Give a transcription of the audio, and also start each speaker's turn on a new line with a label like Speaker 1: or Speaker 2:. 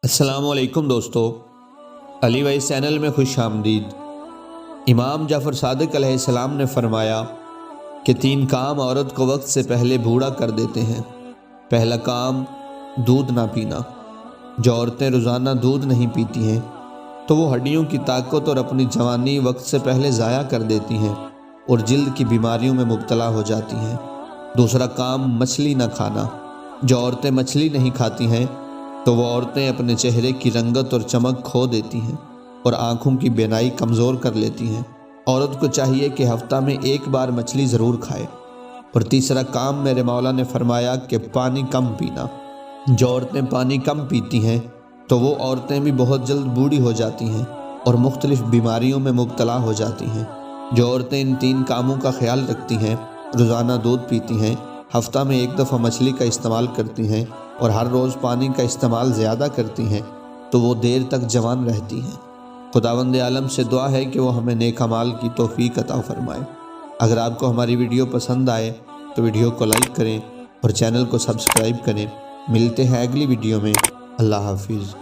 Speaker 1: السلام علیکم دوستو، علی وائس چینل میں خوش آمدید۔ امام جعفر صادق علیہ السلام نے فرمایا کہ 3 کام عورت کو وقت سے پہلے بوڑھا کر دیتے ہیں۔ پہلا کام، دودھ نہ پینا۔ جو عورتیں روزانہ دودھ نہیں پیتی ہیں تو وہ ہڈیوں کی طاقت اور اپنی جوانی وقت سے پہلے ضائع کر دیتی ہیں اور جلد کی بیماریوں میں مبتلا ہو جاتی ہیں۔ دوسرا کام، مچھلی نہ کھانا۔ جو عورتیں مچھلی نہیں کھاتی ہیں تو وہ عورتیں اپنے چہرے کی رنگت اور چمک کھو دیتی ہیں اور آنکھوں کی بینائی کمزور کر لیتی ہیں۔ عورت کو چاہیے کہ ہفتہ میں 1 بار مچھلی ضرور کھائے۔ اور تیسرا کام، میرے مولا نے فرمایا کہ پانی کم پینا۔ جو عورتیں پانی کم پیتی ہیں تو وہ عورتیں بھی بہت جلد بوڑھی ہو جاتی ہیں اور مختلف بیماریوں میں مبتلا ہو جاتی ہیں۔ جو عورتیں ان 3 کاموں کا خیال رکھتی ہیں، روزانہ دودھ پیتی ہیں، ہفتہ میں 1 دفعہ مچھلی کا استعمال کرتی ہیں اور ہر روز پانی کا استعمال زیادہ کرتی ہیں تو وہ دیر تک جوان رہتی ہیں۔ خداوند عالم سے دعا ہے کہ وہ ہمیں نیک اعمال کی توفیق عطا فرمائے۔ اگر آپ کو ہماری ویڈیو پسند آئے تو ویڈیو کو لائک کریں اور چینل کو سبسکرائب کریں۔ ملتے ہیں اگلی ویڈیو میں۔ اللہ حافظ۔